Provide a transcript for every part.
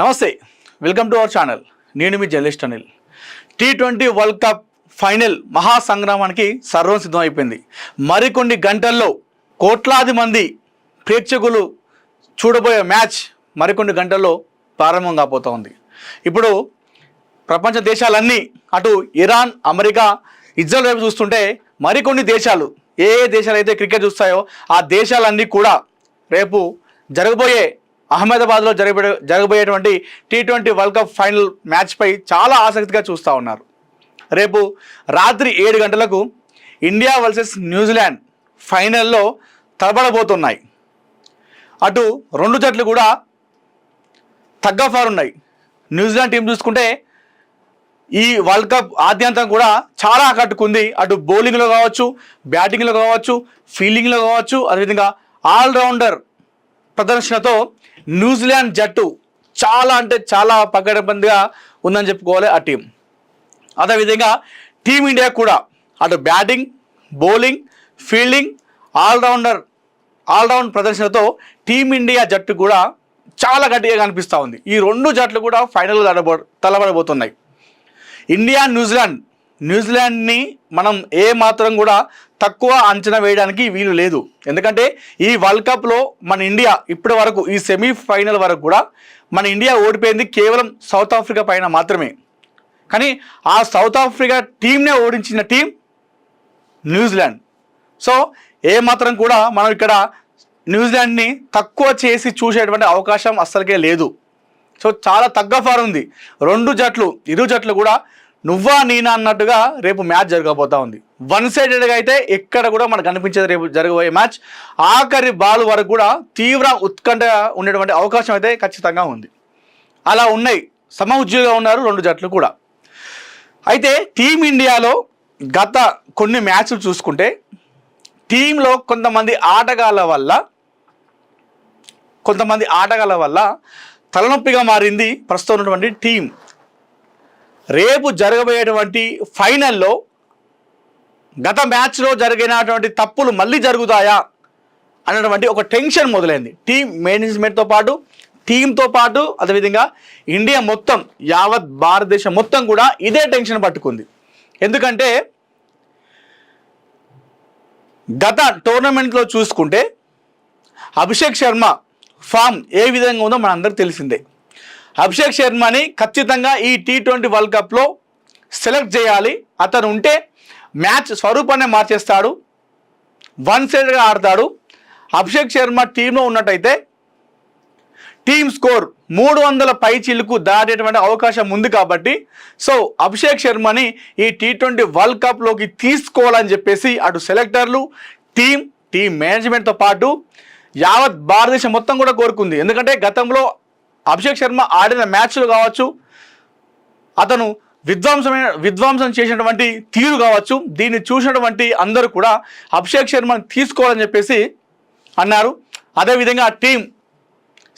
నమస్తే, welcome to our channel. నేను మీ journalist Anil. T20 world cup final మహాసంగ్రామానికి సర్వం సిద్ధమైపోయింది. మరికొన్ని గంటల్లో కోట్లాది మంది ప్రేక్షకులు చూడబోయే మ్యాచ్ మరికొన్ని గంటల్లో ప్రారంభం కాబోతూ ఉంది. ఇప్పుడు ప్రపంచ దేశాలన్నీ అటు ఇరాన్, అమెరికా, ఇజ్రాయెల్ వైపు చూస్తుంటే మరికొన్ని దేశాలు ఏ దేశాలు అయితే క్రికెట్ చూస్తాయో ఆ దేశాలన్నీ కూడా రేపు జరగబోయే అహ్మదాబాద్లో జరగబోయేటువంటి T20 వరల్డ్ కప్ ఫైనల్ మ్యాచ్పై చాలా ఆసక్తిగా చూస్తూ ఉన్నారు. రేపు రాత్రి 7 గంటలకు ఇండియా వర్సెస్ న్యూజిలాండ్ ఫైనల్లో తలపడబోతున్నాయి. అటు రెండు జట్లు కూడా తగ్గఫారు ఉన్నాయి. న్యూజిలాండ్ టీం చూసుకుంటే ఈ వరల్డ్ కప్ ఆద్యంతం కూడా చాలా ఆకట్టుకుంది. అటు బౌలింగ్లో కావచ్చు, బ్యాటింగ్లో కావచ్చు, ఫీల్డింగ్లో కావచ్చు, అదేవిధంగా ఆల్రౌండర్ ప్రదర్శనతో న్యూజిలాండ్ జట్టు చాలా అంటే చాలా పకడ్బందీగా ఉందని చెప్పుకోవాలి ఆ టీం. అదేవిధంగా టీమిండియా కూడా అటు బ్యాటింగ్, బౌలింగ్, ఫీల్డింగ్, ఆల్రౌండ్ ప్రదర్శనతో టీమిండియా జట్టు కూడా చాలా గట్టిగా కనిపిస్తూ ఉంది. ఈ రెండు జట్లు కూడా ఫైనల్ తలబడబోతున్నాయి. ఇండియా న్యూజిలాండ్ని మనం ఏ మాత్రం కూడా తక్కువ అంచనా వేయడానికి వీలు లేదు. ఎందుకంటే ఈ వరల్డ్ కప్లో మన ఇండియా ఇప్పటి వరకు ఈ సెమీఫైనల్ వరకు కూడా మన ఇండియా ఓడిపోయింది కేవలం సౌత్ ఆఫ్రికా పైన మాత్రమే. కానీ ఆ సౌత్ ఆఫ్రికా టీంనే ఓడించిన టీం న్యూజిలాండ్. సో ఏ మాత్రం కూడా మనం ఇక్కడ న్యూజిలాండ్ని తక్కువ చేసి చూసేటువంటి అవకాశం అస్సలకే లేదు. సో చాలా తగ్గఫారు ఉంది. ఇరు జట్లు కూడా నువ్వా నేనా అన్నట్టుగా రేపు మ్యాచ్ జరగబోతూ ఉంది. వన్ సైడెడ్గా అయితే ఎక్కడ కూడా మనకు కనిపించేది రేపు జరగబోయే మ్యాచ్ ఆఖరి బాల్ వరకు కూడా తీవ్ర ఉత్కంఠ ఉండేటువంటి అవకాశం అయితే ఖచ్చితంగా ఉంది. అలా ఉన్నాయి, సమఉజ్జీలుగా ఉన్నారు రెండు జట్లు కూడా. అయితే టీమిండియాలో గత కొన్ని మ్యాచ్లు చూసుకుంటే టీంలో కొంతమంది ఆటగాళ్ళ వల్ల తలనొప్పిగా మారింది ప్రస్తుతం ఉన్నటువంటి టీం. రేపు జరగబోయేటువంటి ఫైనల్లో గత మ్యాచ్లో జరిగినటువంటి తప్పులు మళ్ళీ జరుగుతాయా అన్నటువంటి ఒక టెన్షన్ మొదలైంది టీం మేనేజ్మెంట్తో పాటు, టీంతో పాటు. అదేవిధంగా ఇండియా మొత్తం, యావత్ భారతదేశం మొత్తం కూడా ఇదే టెన్షన్ పట్టుకుంది. ఎందుకంటే గత టోర్నమెంట్లో చూసుకుంటే అభిషేక్ శర్మ ఫామ్ ఏ విధంగా ఉందో మనందరికీ తెలిసిందే. అభిషేక్ శర్మని ఖచ్చితంగా ఈ T20 వరల్డ్ కప్లో సెలెక్ట్ చేయాలి. అతను ఉంటే మ్యాచ్ స్వరూపాన్ని మార్చేస్తాడు, వన్ సైడ్గా ఆడతాడు. అభిషేక్ శర్మ టీంలో ఉన్నట్టయితే టీమ్ స్కోర్ 300 పైచిలుకు దాటేటువంటి అవకాశం ఉంది. కాబట్టి సో అభిషేక్ శర్మని ఈ T20 వరల్డ్ కప్లోకి తీసుకోవాలని చెప్పేసి అటు సెలెక్టర్లు, టీం మేనేజ్మెంట్తో పాటు యావత్ భారతదేశం మొత్తం కూడా కోరుకుంది. ఎందుకంటే గతంలో అభిషేక్ శర్మ ఆడిన మ్యాచ్లు కావచ్చు, అతను విధ్వంసం చేసినటువంటి తీరు కావచ్చు, దీన్ని చూసినటువంటి అందరూ కూడా అభిషేక్ శర్మని తీసుకోవాలని చెప్పేసి అన్నారు. అదేవిధంగా టీం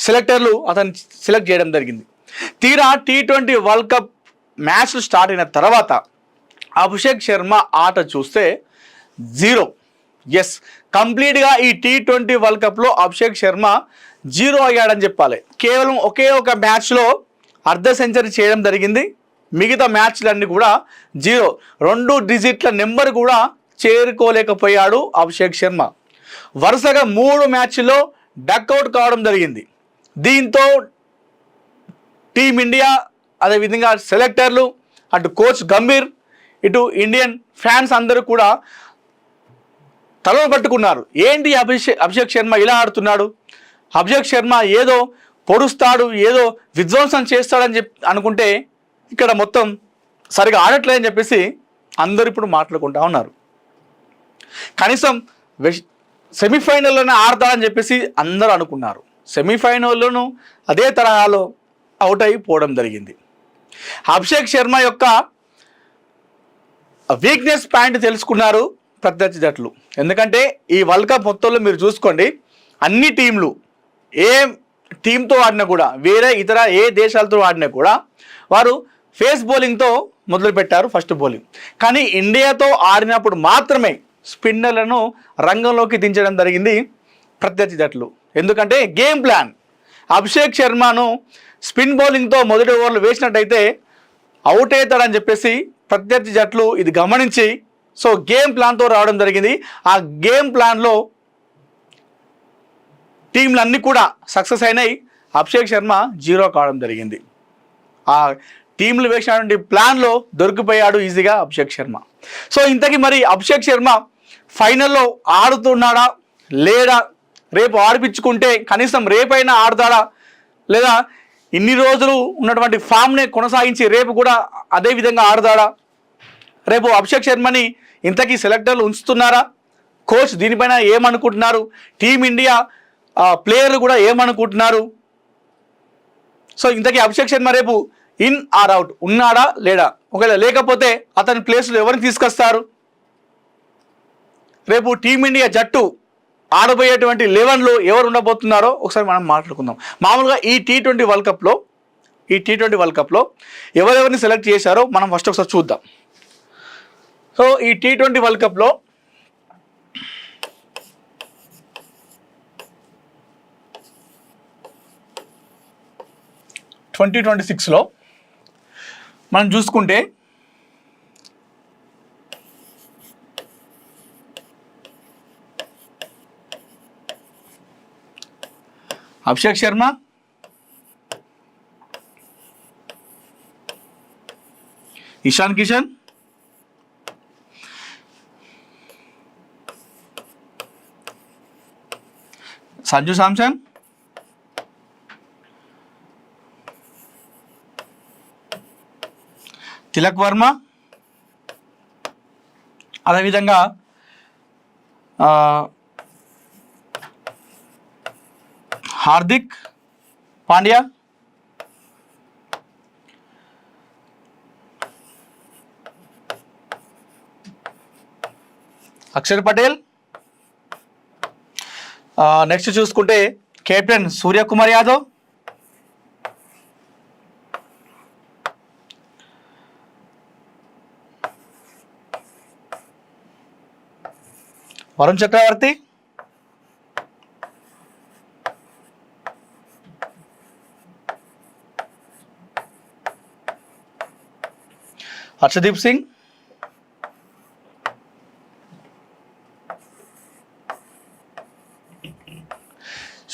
సెలెక్టర్లు అతను సెలెక్ట్ చేయడం జరిగింది. తీరా T20 world cup match start అయిన తర్వాత అభిషేక్ శర్మ ఆట చూస్తే జీరో. ఎస్, కంప్లీట్గా ఈ T20 వరల్డ్ కప్లో అభిషేక్ శర్మ జీరో అయ్యాడని చెప్పాలి. కేవలం ఒకే ఒక మ్యాచ్లో అర్ధ సెంచరీ చేయడం జరిగింది. మిగతా మ్యాచ్లన్నీ కూడా జీరో. 2 డిజిట్ల నెంబర్ కూడా చేరుకోలేకపోయాడు అభిషేక్ శర్మ. వరుసగా 3 మ్యాచ్ల్లో డక్అవుట్ కావడం జరిగింది. దీంతో టీమిండియా, అదేవిధంగా సెలెక్టర్లు, అటు కోచ్ గంభీర్, ఇటు ఇండియన్ ఫ్యాన్స్ అందరూ కూడా తలలు పట్టుకున్నారు. ఏంటి అభిషేక్ శర్మ ఇలా ఆడుతున్నాడు, అభిషేక్ శర్మ ఏదో పొడుస్తాడు, ఏదో విధ్వంసం చేస్తాడని అనుకుంటే ఇక్కడ మొత్తం సరిగా ఆడట్లేదని చెప్పేసి అందరూ ఇప్పుడు మాట్లాడుకుంటా ఉన్నారు. కనీసం సెమీఫైనల్లోనే ఆడతాడని చెప్పేసి అందరూ అనుకున్నారు. సెమీఫైనల్లోనూ అదే తరహాలో అవుట్ అయిపోవడం జరిగింది. అభిషేక్ శర్మ యొక్క వీక్నెస్ పాయింట్ తెలుసుకున్నారు ప్రత్యర్థి జట్లు. ఎందుకంటే ఈ వరల్డ్ కప్ మొత్తంలో మీరు చూసుకోండి, అన్ని టీంలు ఏ టీంతో ఆడినా కూడా, వేరే ఇతర ఏ దేశాలతో ఆడినా కూడా వారు ఫేస్ బౌలింగ్తో మొదలుపెట్టారు ఫస్ట్ బౌలింగ్. కానీ ఇండియాతో ఆడినప్పుడు మాత్రమే స్పిన్నర్లను రంగంలోకి దించడం జరిగింది ప్రత్యర్థి జట్లు. ఎందుకంటే గేమ్ ప్లాన్ అభిషేక్ శర్మను స్పిన్ బౌలింగ్తో మొదటి ఓవర్లు వేసినట్టయితే అవుట్ అవుతాడని చెప్పేసి ప్రత్యర్థి జట్లు ఇది గమనించి సో గేమ్ ప్లాన్తో రావడం జరిగింది. ఆ గేమ్ ప్లాన్లో టీంలు అన్నీ కూడా సక్సెస్ అయినాయి. అభిషేక్ శర్మ 0 కావడం జరిగింది. ఆ టీంలు వేసినటువంటి ప్లాన్లో దొరికిపోయాడు ఈజీగా అభిషేక్ శర్మ. సో ఇంతకీ మరి అభిషేక్ శర్మ ఫైనల్లో ఆడుతున్నాడా లేడా, రేపు ఆడిపించుకుంటే కనీసం రేపైనా ఆడతాడా, లేదా ఇన్ని రోజులు ఉన్నటువంటి ఫామ్నే కొనసాగించి రేపు కూడా అదే విధంగా ఆడతాడా, రేపు అభిషేక్ శర్మని ఇంతకీ సెలెక్టర్లు ఉంచుతున్నారా, కోచ్ దీనిపైన ఏమనుకుంటున్నారు, టీమిండియా ప్లేయర్లు కూడా ఏమనుకుంటున్నారు, సో ఇంతకీ అభిషేక్ శర్మ రేపు ఇన్ ఆర్ అవుట్ ఉన్నాడా లేడా, ఒకవేళ లేకపోతే అతని ప్లేస్లో ఎవరిని తీసుకొస్తారు, రేపు టీమిండియా జట్టు ఆడబోయేటువంటి 11లో ఎవరు ఉండబోతున్నారో ఒకసారి మనం మాట్లాడుకుందాం. మామూలుగా ఈ టీ20 వరల్డ్ కప్లో ఎవరెవరిని సెలెక్ట్ చేశారో మనం ఫస్ట్ ఒకసారి చూద్దాం. సో ఈ టీ20 వరల్డ్ కప్లో లో మనం చూసుకుంటే అభిషేక్ శర్మ, ఇషాన్ కిషన్, సంజు శాంసన్, తిలక్ వర్మ, అదేవిధంగా హార్దిక్ పాండ్యా, అక్షర్ పటేల్, నెక్స్ట్ చూసుకుంటే కెప్టెన్ సూర్యకుమార్ యాదవ్, వరుణ్ చక్రవర్తి, హర్షదీప్ సింగ్,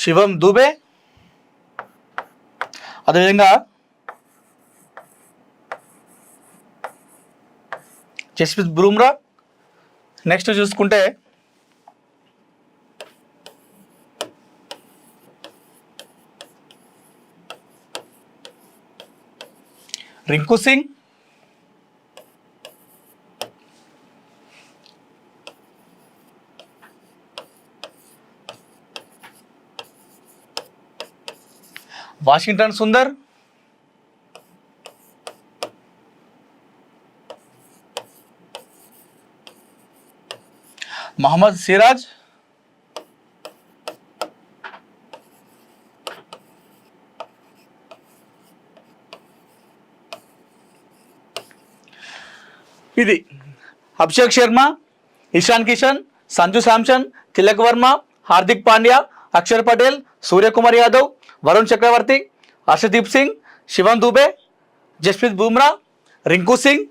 శివం దూబే, అదేవిధంగా జస్ప్రీత్ బుమ్రా. నెక్స్ట్ చూసుకుంటే రింకు సింగ్, వాషింగ్టన్ సుందర్, మహమ్మద్ సిరాజ్, ఇది అభిషేక్ శర్మ, ఇషాన్ కిషన్, సంజు శాంసన్, తిలక్ వర్మ, హార్దిక్ పాండ్యా, అక్షర్ పటేల్, సూర్యకుమార్ యాదవ్, వరుణ్ చక్రవర్తి, హర్షదీప్ సింగ్, శివన్ దూబే, జస్ప్రీత్ బుమ్రా, రింకు సింగ్,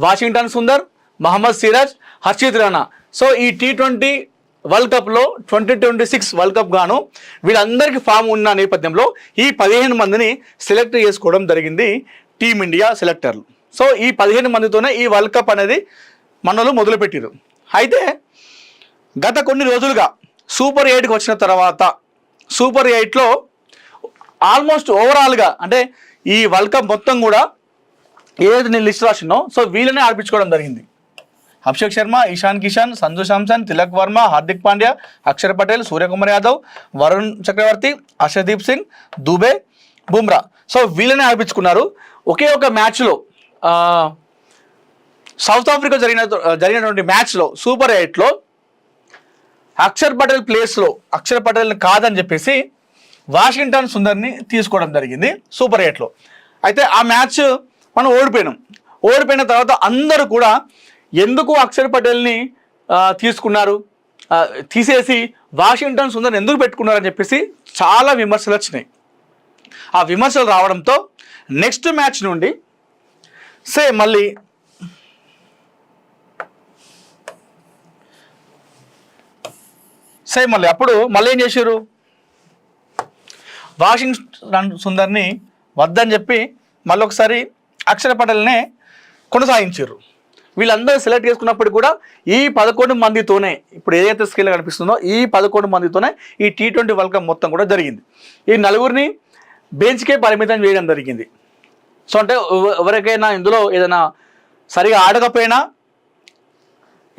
వాషింగ్టన్ సుందర్, మహమ్మద్ సిరాజ్, హర్షిత్ రాణా. సో ఈ టీ20 వరల్డ్ కప్లో 2026 వరల్డ్ కప్ గాను వీళ్ళందరికీ ఫామ్ ఉన్న నేపథ్యంలో ఈ 15 మందిని సెలెక్ట్ చేసుకోవడం జరిగింది టీమిండియా సెలెక్టర్లు. సో ఈ 15 మందితోనే ఈ వరల్డ్ కప్ అనేది మనలో మొదలుపెట్టారు. అయితే గత కొన్ని రోజులుగా సూపర్ 8కి వచ్చిన తర్వాత సూపర్ 8లో ఆల్మోస్ట్ ఓవరాల్గా అంటే ఈ వరల్డ్ కప్ మొత్తం కూడా ఏదైతే నేను లిస్ట్ రాసినో సో వీళ్ళనే ఆడిపించుకోవడం జరిగింది. అభిషేక్ శర్మ, ఇషాన్ కిషన్, సంజు శాంసన్, తిలక్ వర్మ, హార్దిక్ పాండ్యా, అక్షర్ పటేల్, సూర్యకుమార్ యాదవ్, వరుణ్ చక్రవర్తి, హర్షదీప్ సింగ్, దూబే, బుమ్రా. సో వీళ్ళనే ఆడిపించుకున్నారు. ఒకే ఒక మ్యాచ్లో సౌత్ ఆఫ్రికా జరిగినటువంటి మ్యాచ్లో సూపర్ 8లో అక్షర్ పటేల్ ప్లేస్లో అక్షర్ పటేల్ని కాదని చెప్పేసి వాషింగ్టన్ సుందర్ని తీసుకోవడం జరిగింది సూపర్ 8లో. అయితే ఆ మ్యాచ్ మనం ఓడిపోయిన తర్వాత అందరూ కూడా ఎందుకు అక్షర్ పటేల్ని తీసుకున్నారు, తీసేసి వాషింగ్టన్ సుందర్ని ఎందుకు పెట్టుకున్నారని చెప్పేసి చాలా విమర్శలు వచ్చినాయి. ఆ విమర్శలు రావడంతో నెక్స్ట్ మ్యాచ్ నుండి మళ్ళీ అప్పుడు మళ్ళీ ఏం చేశారు, వాషింగ్టన్ సుందర్ని వద్దని చెప్పి మళ్ళీ ఒకసారి అక్షర్ పటేల్నే కొనసాగించారు. వీళ్ళందరూ సెలెక్ట్ చేసుకున్నప్పటికీ కూడా ఈ 11 మందితోనే ఇప్పుడు ఏదైతే స్కిల్ కనిపిస్తుందో ఈ 11 మందితోనే ఈ T20 వరల్డ్ కప్ మొత్తం కూడా జరిగింది. ఈ 4 బెంచ్కే పరిమితం చేయడం జరిగింది. సో అంటే ఎవరికైనా ఇందులో ఏదైనా సరిగా ఆడకపోయినా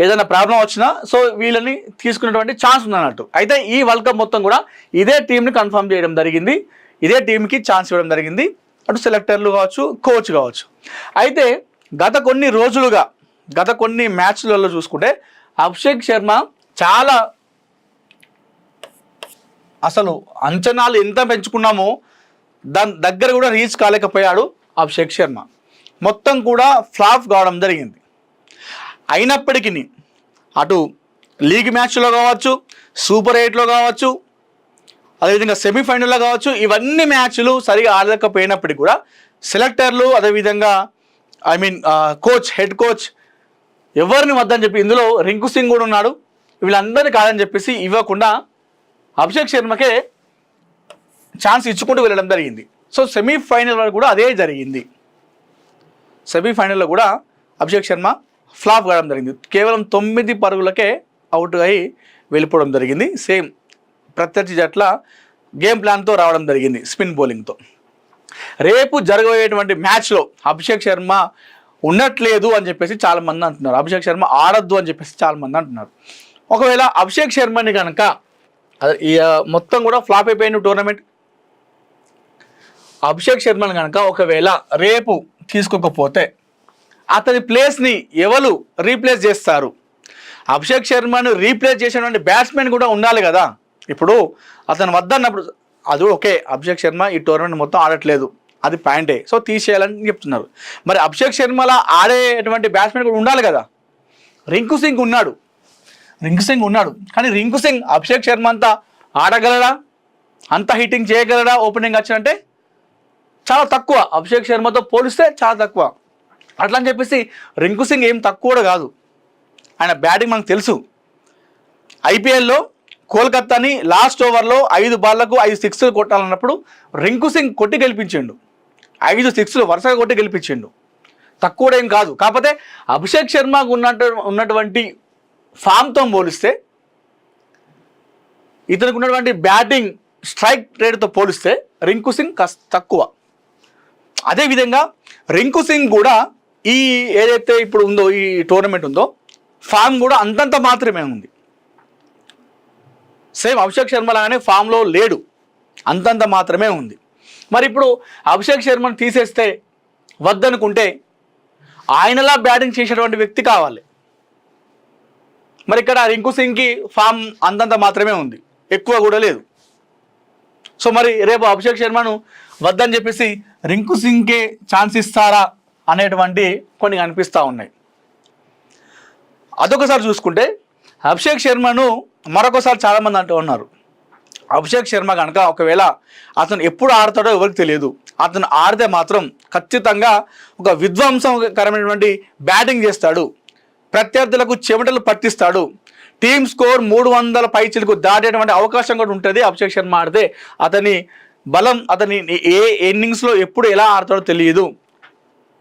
ఏదైనా ప్రాబ్లం వచ్చినా సో వీళ్ళని తీసుకునేటువంటి ఛాన్స్ ఉందన్నట్టు. అయితే ఈ వరల్డ్ కప్ మొత్తం కూడా ఇదే టీంని కన్ఫర్మ్ చేయడం జరిగింది, ఇదే టీంకి ఛాన్స్ ఇవ్వడం జరిగింది, అటు సెలెక్టర్లు కావచ్చు కోచ్ కావచ్చు. అయితే గత కొన్ని మ్యాచ్లలో చూసుకుంటే అభిషేక్ శర్మ చాలా అసలు అంచనాలు ఎంత పెంచుకున్నామో దాని దగ్గర కూడా రీచ్ కాలేకపోయాడు అభిషేక్ శర్మ. మొత్తం కూడా ఫ్లాప్ కావడం జరిగింది. అయినప్పటికీ అటు లీగ్ మ్యాచ్లో కావచ్చు, సూపర్ 8లో కావచ్చు, అదేవిధంగా సెమీఫైనల్లో కావచ్చు, ఇవన్నీ మ్యాచ్లు సరిగా ఆడలేకపోయినప్పటికీ కూడా సెలెక్టర్లు అదేవిధంగా హెడ్ కోచ్ ఎవరిని వద్దని చెప్పి ఇందులో రింకు సింగ్ కూడా ఉన్నాడు, వీళ్ళందరినీ కాదని చెప్పేసి ఇవ్వకుండా అభిషేక్ శర్మకే ఛాన్స్ ఇచ్చుకుంటూ వెళ్ళడం జరిగింది. సో సెమీఫైనల్ వరకు కూడా అదే జరిగింది. సెమీఫైనల్లో కూడా అభిషేక్ శర్మ ఫ్లాప్ కావడం జరిగింది. కేవలం 9 పరుగులకే అవుట్ అయి వెళ్ళిపోవడం జరిగింది. సేమ్ ప్రత్యర్థి జట్ల గేమ్ ప్లాన్తో రావడం జరిగింది స్పిన్ బౌలింగ్తో. రేపు జరగబోయేటువంటి మ్యాచ్లో అభిషేక్ శర్మ ఉండట్లేదు అని చెప్పేసి చాలామంది అంటున్నారు, అభిషేక్ శర్మ ఆడద్దు అని చెప్పేసి చాలామంది అంటున్నారు. ఒకవేళ అభిషేక్ శర్మని కనుక మొత్తం కూడా ఫ్లాప్ అయిపోయిన టోర్నమెంట్, అభిషేక్ శర్మని కనుక ఒకవేళ రేపు తీసుకోకపోతే అతని ప్లేస్ని ఎవరు రీప్లేస్ చేస్తారు? అభిషేక్ శర్మను రీప్లేస్ చేసేటువంటి బ్యాట్స్మెన్ కూడా ఉండాలి కదా. ఇప్పుడు అతను వద్దన్నప్పుడు అది ఓకే, అభిషేక్ శర్మ ఈ టోర్నమెంట్ మొత్తం ఆడట్లేదు, అది పాయింటే, సో తీసేయాలని చెప్తున్నారు. మరి అభిషేక్ శర్మలా ఆడేటువంటి బ్యాట్స్మెన్ కూడా ఉండాలి కదా. రింకు సింగ్ ఉన్నాడు, కానీ రింకు సింగ్ అభిషేక్ శర్మ అంతా ఆడగలడా, అంత హిట్టింగ్ చేయగలడా? ఓపెనింగ్ వచ్చినంటే చాలా తక్కువ, అభిషేక్ శర్మతో పోలిస్తే చాలా తక్కువ. అట్లా అని చెప్పేసి రింకు సింగ్ ఏం తక్కువ కూడా కాదు, ఆయన బ్యాటింగ్ మనకు తెలుసు. ఐపీఎల్లో కోల్కతాని లాస్ట్ ఓవర్లో 5 బాళ్లకు 5 సిక్స్లు కొట్టాలన్నప్పుడు రింకు సింగ్ కొట్టి గెలిపించిండు, 5 సిక్స్లు వరుసగా కొట్టి గెలిపించిండు, తక్కువ ఏం కాదు. కాకపోతే అభిషేక్ శర్మకు ఉన్నటువంటి ఫామ్తో పోలిస్తే, ఇతనికి ఉన్నటువంటి బ్యాటింగ్ స్ట్రైక్ రేట్తో పోలిస్తే రింకు సింగ్ కాస్త తక్కువ. అదేవిధంగా రింకు సింగ్ కూడా ఈ ఏదైతే ఇప్పుడు ఉందో ఈ టోర్నమెంట్ ఉందో ఫామ్ కూడా అంతంత మాత్రమే ఉంది. సేమ్ అభిషేక్ శర్మ లాగానే ఫామ్లో లేడు, అంతంత మాత్రమే ఉంది. మరి ఇప్పుడు అభిషేక్ శర్మను తీసేస్తే వద్దనుకుంటే ఆయనలా బ్యాటింగ్ చేసేటువంటి వ్యక్తి కావాలి. మరి ఇక్కడ రింకు సింగ్కి ఫామ్ అంతంత మాత్రమే ఉంది, ఎక్కువ కూడా లేదు. సో మరి రేపు అభిషేక్ శర్మను వద్దని చెప్పేసి రింకు సింగ్కే ఛాన్స్ ఇస్తారా అనేటువంటి కొన్ని కనిపిస్తూ ఉన్నాయి. అదొకసారి చూసుకుంటే అభిషేక్ శర్మను మరొకసారి చాలామంది అంటూ ఉన్నారు, అభిషేక్ శర్మ కనుక ఒకవేళ అతను ఎప్పుడు ఆడతాడో ఎవరికి తెలియదు, అతను ఆడితే మాత్రం ఖచ్చితంగా ఒక విధ్వంసకరమైనటువంటి బ్యాటింగ్ చేస్తాడు, ప్రత్యర్థులకు చెమటలు పట్టిస్తాడు, టీమ్ స్కోర్ 300 పైచిలకు దాటేటువంటి అవకాశం కూడా ఉంటుంది. అభిషేక్ శర్మ ఆడితే అతని బలం, అతని ఏ ఇన్నింగ్స్లో ఎప్పుడు ఎలా ఆడతాడో తెలియదు,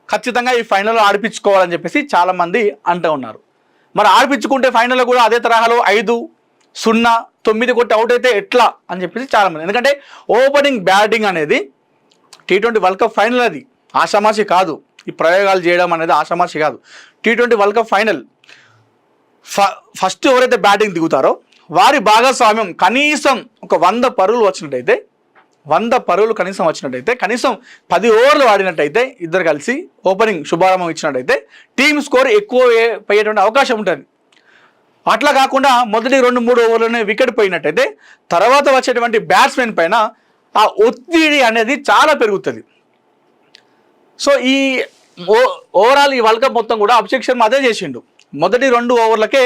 ఖచ్చితంగా ఈ ఫైనల్లో ఆడిపించుకోవాలని చెప్పేసి చాలామంది అంటూ ఉన్నారు. మరి ఆడిపించుకుంటే ఫైనల్లో కూడా అదే తరహాలో 5-0, 9 కొట్టి అవుట్ అయితే ఎట్లా అని చెప్పేసి చాలామంది. ఎందుకంటే ఓపెనింగ్ బ్యాటింగ్ అనేది T20 వరల్డ్ కప్ ఫైనల్, అది ఆషామాషి కాదు. ఈ ప్రయోగాలు చేయడం అనేది ఆషామాషి కాదు. T20 world cup final first ఎవరైతే బ్యాటింగ్ దిగుతారో వారి భాగస్వామ్యం కనీసం ఒక 100 పరుగులు వచ్చినట్టయితే, 100 పరుగులు కనీసం వచ్చినట్టయితే, కనీసం 10 ఓవర్లు ఆడినట్టయితే, ఇద్దరు కలిసి ఓపెనింగ్ శుభారంభం ఇచ్చినట్టయితే టీమ్ స్కోర్ ఎక్కువ పోయేటువంటి అవకాశం ఉంటుంది. అట్లా కాకుండా మొదటి 2-3 ఓవర్లోనే వికెట్ పోయినట్టయితే తర్వాత వచ్చేటువంటి బ్యాట్స్మెన్ పైన ఆ ఒత్తిడి అనేది చాలా పెరుగుతుంది. సో ఈ ఓవరాల్ ఈ వరల్డ్ కప్ మొత్తం కూడా అభిషేక్ శర్మ అదే చేసిండు, మొదటి 2 ఓవర్లకే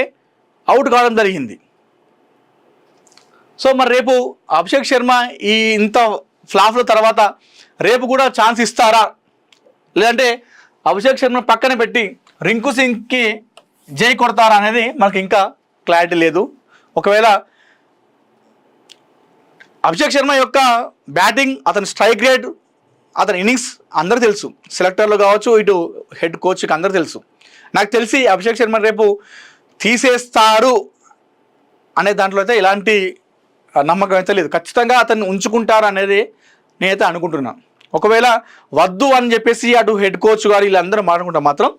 అవుట్ కావడం జరిగింది. సో మరి రేపు అభిషేక్ శర్మ ఈ ఇంత ఫ్లాఫ్ల తర్వాత రేపు కూడా ఛాన్స్ ఇస్తారా, లేదంటే అభిషేక్ శర్మ పక్కన పెట్టి రింకు సింగ్కి జై కొడతారా అనేది మనకి ఇంకా క్లారిటీ లేదు. ఒకవేళ అభిషేక్ శర్మ యొక్క బ్యాటింగ్, అతని స్ట్రైక్ రేట్, అతని ఇన్నింగ్స్ అందరూ తెలుసు, సెలెక్టర్లు కావచ్చు, ఇటు హెడ్ కోచ్కి అందరూ తెలుసు. నాకు తెలిసి అభిషేక్ శర్మ రేపు తీసేస్తారు అనే దాంట్లో అయితే ఎలాంటి నమ్మకం అయితే లేదు. ఖచ్చితంగా అతన్ని ఉంచుకుంటారు అనేది నేనైతే అనుకుంటున్నాను. ఒకవేళ వద్దు అని చెప్పేసి అటు హెడ్ కోచ్ గారు వీళ్ళందరూ మాట్లాడుకుంటే మాత్రం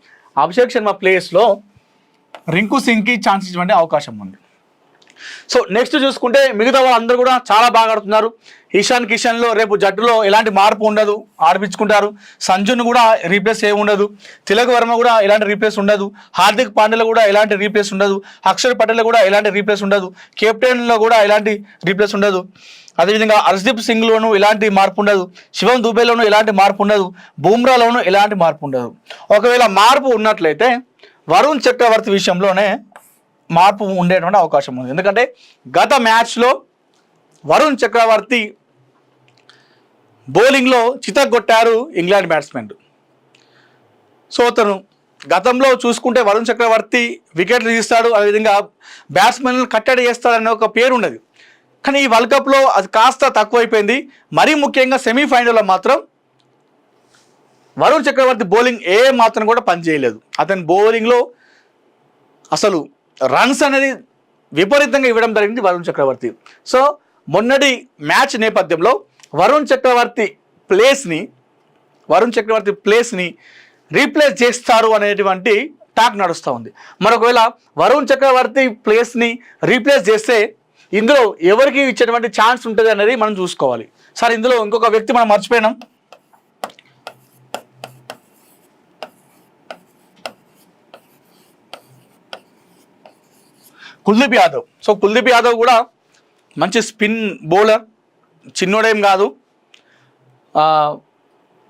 అభిషేక్ శర్మ ప్లేస్లో రింకు సింగ్కి ఛాన్స్ ఇచ్చే అవకాశం ఉంది. సో నెక్స్ట్ చూసుకుంటే మిగతా వాళ్ళందరూ కూడా చాలా బాగా ఆడుతున్నారు. ఇషాన్ కిషన్లో రేపు జట్టులో ఎలాంటి మార్పు ఉండదు, ఆడిపించుకుంటారు. సంజును కూడా రీప్లేస్ ఏమి ఉండదు, తిలక్ వర్మ కూడా ఎలాంటి రీప్లేస్ ఉండదు, హార్దిక్ పాండ్యాలో కూడా ఎలాంటి రీప్లేస్ ఉండదు, అక్షర్ పటేల్ కూడా ఎలాంటి రీప్లేస్ ఉండదు, కెప్టెన్లో కూడా ఎలాంటి రీప్లేస్ ఉండదు. అదేవిధంగా హర్షదీప్ సింగ్లోనూ ఎలాంటి మార్పు ఉండదు, శివం దుబేలోనూ ఎలాంటి మార్పు ఉండదు, బూమ్రాలోనూ ఎలాంటి మార్పు ఉండదు. ఒకవేళ మార్పు ఉన్నట్లయితే వరుణ్ చక్రవర్తి విషయంలోనే మార్పు ఉండేటువంటి అవకాశం ఉంది. ఎందుకంటే గత మ్యాచ్లో వరుణ్ చక్రవర్తి బౌలింగ్లో చితగొట్టారు ఇంగ్లాండ్ బ్యాట్స్మెన్. సో అతను గతంలో చూసుకుంటే వరుణ్ చక్రవర్తి వికెట్లు తీస్తాడు, అదేవిధంగా బ్యాట్స్మెన్లు కట్టడి చేస్తాడనే ఒక పేరు ఉన్నది. కానీ ఈ వరల్డ్ కప్లో అది కాస్త తక్కువైపోయింది. మరీ ముఖ్యంగా సెమీఫైనల్లో మాత్రం వరుణ్ చక్రవర్తి బౌలింగ్ ఏ మాత్రం కూడా పనిచేయలేదు. అతని బౌలింగ్లో అసలు రన్స్ అనేది విపరీతంగా ఇవ్వడం జరిగింది వరుణ్ చక్రవర్తి. సో మొన్నటి మ్యాచ్ నేపథ్యంలో వరుణ్ చక్రవర్తి ప్లేస్ని రీప్లేస్ చేస్తారు అనేటువంటి టాక్ నడుస్తూ ఉంది. మరొకవేళ వరుణ్ చక్రవర్తి ప్లేస్ని రీప్లేస్ చేస్తే ఇందులో ఎవరికి ఇచ్చేటువంటి ఛాన్స్ ఉంటుంది అనేది మనం చూసుకోవాలి. సార్ ఇందులో ఇంకొక వ్యక్తి మనం మర్చిపోయినాం, కుల్దీప్ యాదవ్. సో కుల్దీప్ యాదవ్ కూడా మంచి స్పిన్ బౌలర్, చిన్నోడేం కాదు.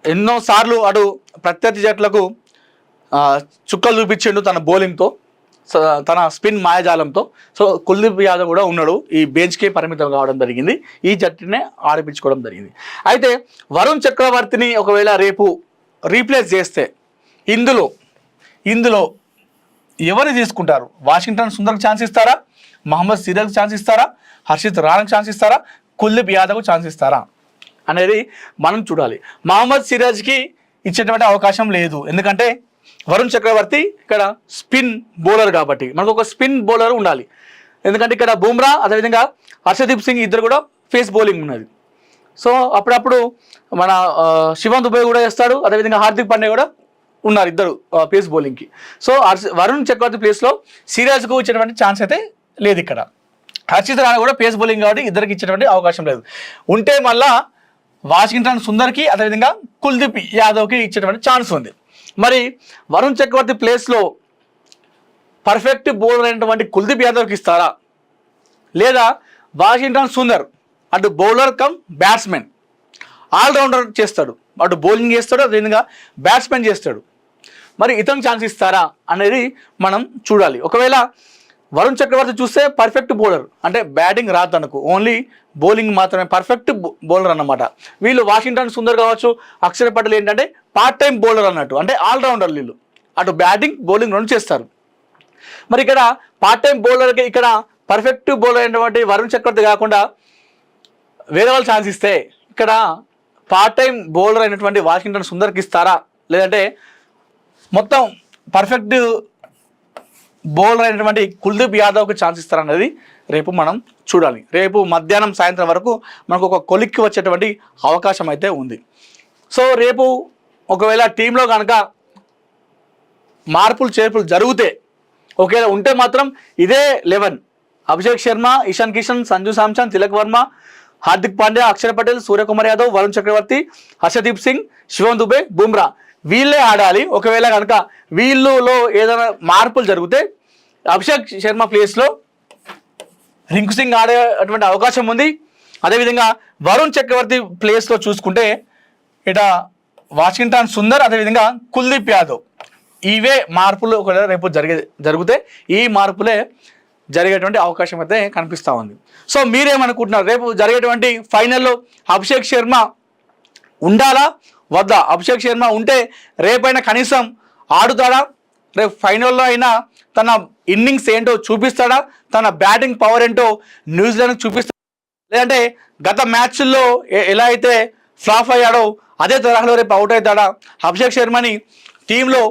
ఎన్నోసార్లు అటు ప్రత్యర్థి జట్లకు చుక్కలు చూపించిండు తన బౌలింగ్తో, తన స్పిన్ మాయాజాలంతో. సో కుల్దీప్ యాదవ్ కూడా ఉన్నాడు, ఈ బెంచ్కే పరిమితం కావడం జరిగింది, ఈ జట్టునే ఆడిపించుకోవడం జరిగింది. అయితే వరుణ్ చక్రవర్తిని ఒకవేళ రేపు రీప్లేస్ చేస్తే ఇందులో ఎవరు తీసుకుంటారు? వాషింగ్టన్ సుందర్కి ఛాన్స్ ఇస్తారా, మహమ్మద్ సిరాజ్కి ఛాన్స్ ఇస్తారా, హర్షిత్ రాణాకి ఛాన్స్ ఇస్తారా, కుల్దీప్ యాదవ్కు ఛాన్స్ ఇస్తారా అనేది మనం చూడాలి. మహమ్మద్ సిరాజ్కి ఇచ్చేటువంటి అవకాశం లేదు, ఎందుకంటే వరుణ్ చక్రవర్తి ఇక్కడ స్పిన్ బౌలర్ కాబట్టి మనకు ఒక స్పిన్ బౌలర్ ఉండాలి. ఎందుకంటే ఇక్కడ బూమ్రా అదేవిధంగా హర్షదీప్ సింగ్ ఇద్దరు కూడా ఫేస్ బౌలింగ్ ఉన్నది. సో అప్పుడప్పుడు మన శివం దుబే కూడా చేస్తాడు, అదేవిధంగా హార్దిక్ పాండ్యా కూడా ఉన్నారు, ఇద్దరు పేస్ బౌలింగ్కి. సో వరుణ్ చక్రవర్తి ప్లేస్లో సిరాజ్కు ఇచ్చేటువంటి ఛాన్స్ అయితే లేదు. ఇక్కడ హర్షిత్ రాణా కూడా పేస్ బౌలింగ్ కాబట్టి ఇద్దరికి ఇచ్చేటువంటి అవకాశం లేదు. ఉంటే మళ్ళా వాషింగ్టన్ సుందర్కి అదేవిధంగా కుల్దీప్ యాదవ్కి ఇచ్చేటువంటి ఛాన్స్ ఉంది. మరి వరుణ్ చక్రవర్తి ప్లేస్లో పర్ఫెక్ట్ బౌలర్ అయినటువంటి కుల్దీప్ యాదవ్కి ఇస్తారా, లేదా వాషింగ్టన్ సుందర్ అటు బౌలర్ కమ్ బ్యాట్స్మెన్ ఆల్రౌండర్ చేస్తాడు, అటు బౌలింగ్ చేస్తాడు, అదేవిధంగా బ్యాట్స్మెన్ చేస్తాడు, మరి ఇతనికి ఛాన్స్ ఇస్తారా అనేది మనం చూడాలి. ఒకవేళ వరుణ్ చక్రవర్తి చూస్తే పర్ఫెక్ట్ బౌలర్, అంటే బ్యాటింగ్ రాదు తనకు, ఓన్లీ బౌలింగ్ మాత్రమే పర్ఫెక్ట్ బౌలర్ అన్నమాట. వీళ్ళు వాషింగ్టన్ సుందర్ కావచ్చు, అక్షర్ పటేల్ ఏంటంటే పార్ట్ టైం బౌలర్ అన్నట్టు, అంటే ఆల్రౌండర్. వీళ్ళు అటు బ్యాటింగ్ బౌలింగ్ రెండు చేస్తారు. మరి ఇక్కడ పార్ట్ టైం బౌలర్కి ఇక్కడ పర్ఫెక్ట్ బౌలర్ అయినటువంటి వరుణ్ చక్రవర్తి కాకుండా వేరే వాళ్ళు ఛాన్స్ ఇస్తే ఇక్కడ పార్ట్ టైం బౌలర్ అయినటువంటి వాషింగ్టన్ సుందర్కి ఇస్తారా, లేదంటే మొత్తం పర్ఫెక్ట్ బౌలర్ అయినటువంటి కుల్దీప్ యాదవ్కి ఛాన్స్ ఇస్తారా అనేది రేపు మనం చూడాలి. రేపు మధ్యాహ్నం సాయంత్రం వరకు మనకు ఒక కొలిక్కి వచ్చేటువంటి అవకాశం అయితే ఉంది. సో రేపు ఒకవేళ టీంలో కనుక మార్పులు చేర్పులు జరిగితే, ఒకవేళ ఉంటే మాత్రం ఇదే 11 అభిషేక్ శర్మ, ఇషాన్ కిషన్, సంజు శాంసన్, తిలక్ వర్మ, హార్దిక్ పాండ్యా, అక్షర్ పటేల్, సూర్యకుమార్ యాదవ్, వరుణ్ చక్రవర్తి, హర్షదీప్ సింగ్, శివం దుబే, బుమ్రా వీళ్ళే ఆడాలి. ఒకవేళ కనుక వీళ్ళలో ఏదైనా మార్పులు జరిగితే అభిషేక్ శర్మ ప్లేస్లో రింకు సింగ్ ఆడేటువంటి అవకాశం ఉంది. అదేవిధంగా వరుణ్ చక్రవర్తి ప్లేస్లో చూసుకుంటే ఇట వాషింగ్టన్ సుందర్, అదేవిధంగా కుల్దీప్ యాదవ్, ఇవే మార్పులు ఒకవేళ రేపు జరిగితే ఈ మార్పులే జరిగేటువంటి అవకాశం అయితే కనిపిస్తూ ఉంది. సో మీరేమనుకుంటున్నారు, రేపు జరిగేటువంటి ఫైనల్లో అభిషేక్ శర్మ ఉండాలా వద్దా? అభిషేక్ శర్మ ఉంటే రేపైనా కనీసం ఆడుతాడా? రేపు ఫైనల్లో అయినా తన ఇన్నింగ్స్ ఏంటో చూపిస్తాడా? తన బ్యాటింగ్ పవర్ ఏంటో న్యూజిలాండ్కి చూపిస్తాడా? లేదంటే గత మ్యాచ్ల్లో ఎలా అయితే ఫ్లాప్ అయ్యాడో అదే తరహాలో రేపు అవుట్ అవుతాడా? అభిషేక్ శర్మని టీంలో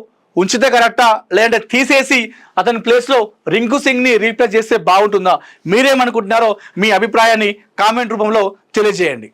ఉంచితే కరెక్టా, లేదంటే తీసేసి అతని ప్లేస్లో రింకు సింగ్ని రీప్లేస్ చేస్తే బాగుంటుందా? మీరేమనుకుంటున్నారో మీ అభిప్రాయాన్ని కామెంట్ రూపంలో తెలియజేయండి.